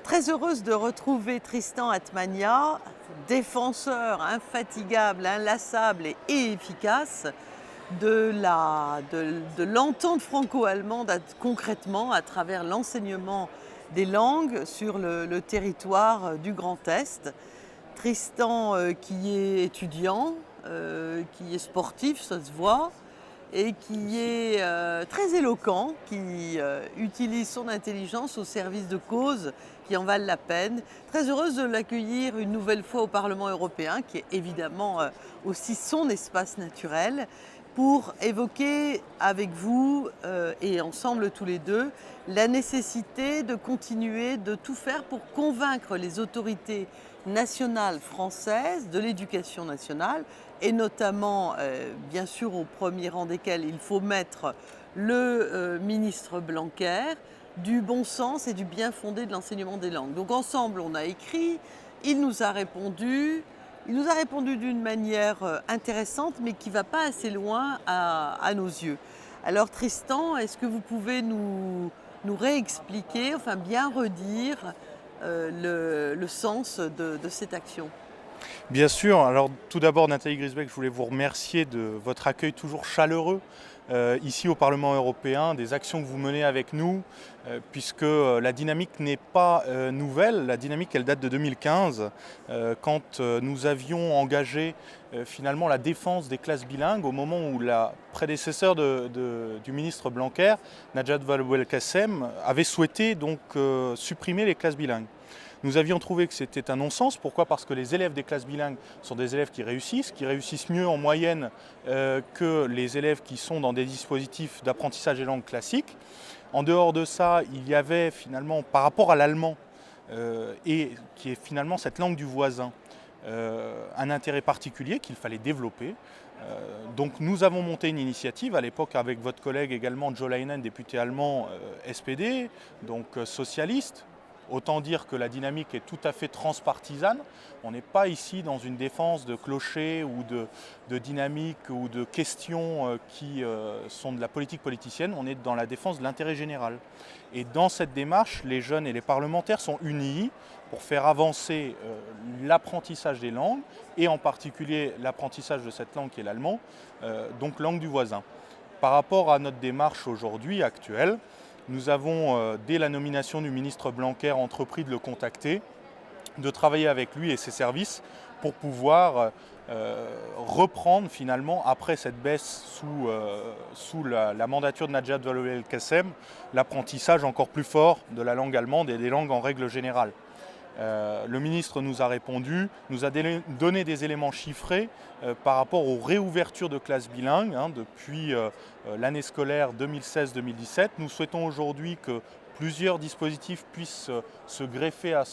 Très heureuse de retrouver Tristan Atmania, défenseur infatigable, inlassable et efficace de l'entente franco-allemande concrètement à travers l'enseignement des langues sur le territoire du Grand Est. Tristan qui est étudiant, qui est sportif, ça se voit, et qui est très éloquent, qui utilise son intelligence au service de causes qui en valent la peine. Très heureuse de l'accueillir une nouvelle fois au Parlement européen, qui est évidemment aussi son espace naturel, pour évoquer avec vous et ensemble tous les deux la nécessité de continuer de tout faire pour convaincre les autorités nationales françaises de l'éducation nationale et notamment, bien sûr, au premier rang desquels il faut mettre le ministre Blanquer, du bon sens et du bien fondé de l'enseignement des langues. Donc ensemble, on a écrit, il nous a répondu. Il nous a répondu d'une manière intéressante, mais qui ne va pas assez loin à nos yeux. Alors Tristan, est-ce que vous pouvez nous réexpliquer, enfin bien redire le sens de cette action? Bien sûr, alors tout d'abord Nathalie Grisbeck, je voulais vous remercier de votre accueil toujours chaleureux ici au Parlement européen, des actions que vous menez avec nous, puisque la dynamique n'est pas nouvelle, la dynamique elle date de 2015, quand nous avions engagé finalement la défense des classes bilingues au moment où la prédécesseur du ministre Blanquer, Najat Vallaud-Belkacem, avait souhaité donc supprimer les classes bilingues. Nous avions trouvé que c'était un non-sens. Pourquoi? Parce que les élèves des classes bilingues sont des élèves qui réussissent mieux en moyenne que les élèves qui sont dans des dispositifs d'apprentissage des langues classiques. En dehors de ça, il y avait finalement, par rapport à l'allemand, et qui est finalement cette langue du voisin, un intérêt particulier qu'il fallait développer. Donc nous avons monté une initiative à l'époque avec votre collègue également, Jo Leinen, député allemand SPD, donc socialiste. Autant dire que la dynamique est tout à fait transpartisane. On n'est pas ici dans une défense de clochers ou de dynamique ou de questions qui sont de la politique politicienne. On est dans la défense de l'intérêt général. Et dans cette démarche, les jeunes et les parlementaires sont unis pour faire avancer l'apprentissage des langues et en particulier l'apprentissage de cette langue qui est l'allemand, donc langue du voisin. Par rapport à notre démarche aujourd'hui, actuelle, nous avons, dès la nomination du ministre Blanquer, entrepris de le contacter, de travailler avec lui et ses services pour pouvoir reprendre finalement, après cette baisse sous la mandature de Najat Vallaud-Belkacem, l'apprentissage encore plus fort de la langue allemande et des langues en règle générale. Le ministre nous a répondu, nous a donné des éléments chiffrés par rapport aux réouvertures de classes bilingues depuis l'année scolaire 2016-2017. Nous souhaitons aujourd'hui que plusieurs dispositifs puissent se greffer à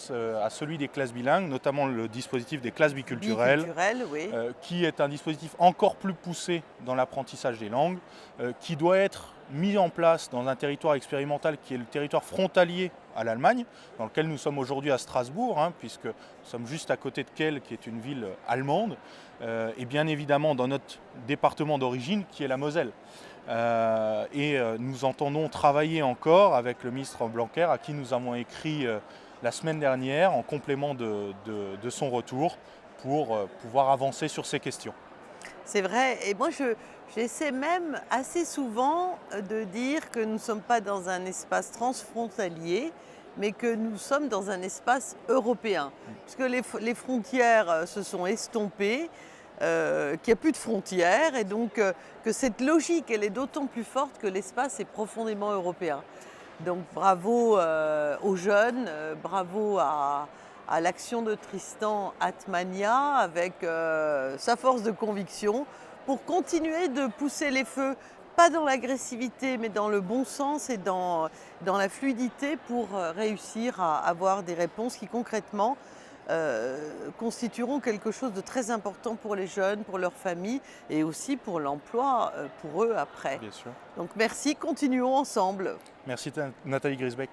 celui des classes bilingues, notamment le dispositif des classes biculturelles, Oui. qui est un dispositif encore plus poussé dans l'apprentissage des langues, qui doit être mis en place dans un territoire expérimental qui est le territoire frontalier à l'Allemagne, dans lequel nous sommes aujourd'hui à Strasbourg, puisque nous sommes juste à côté de Kehl, qui est une ville allemande, et bien évidemment dans notre département d'origine, qui est la Moselle. Nous entendons travailler encore avec le ministre Blanquer, à qui nous avons écrit la semaine dernière, en complément de son retour, pour pouvoir avancer sur ces questions. C'est vrai, et moi j'essaie même assez souvent de dire que nous ne sommes pas dans un espace transfrontalier, mais que nous sommes dans un espace européen, puisque les frontières se sont estompées, qu'il n'y a plus de frontières, et donc que cette logique, elle est d'autant plus forte que l'espace est profondément européen. Donc bravo aux jeunes, bravo à l'action de Tristan Atmania avec sa force de conviction pour continuer de pousser les feux, pas dans l'agressivité mais dans le bon sens et dans la fluidité pour réussir à avoir des réponses qui concrètement constitueront quelque chose de très important pour les jeunes, pour leurs familles et aussi pour l'emploi pour eux après. Bien sûr. Donc merci, continuons ensemble. Merci Nathalie Grisbeck.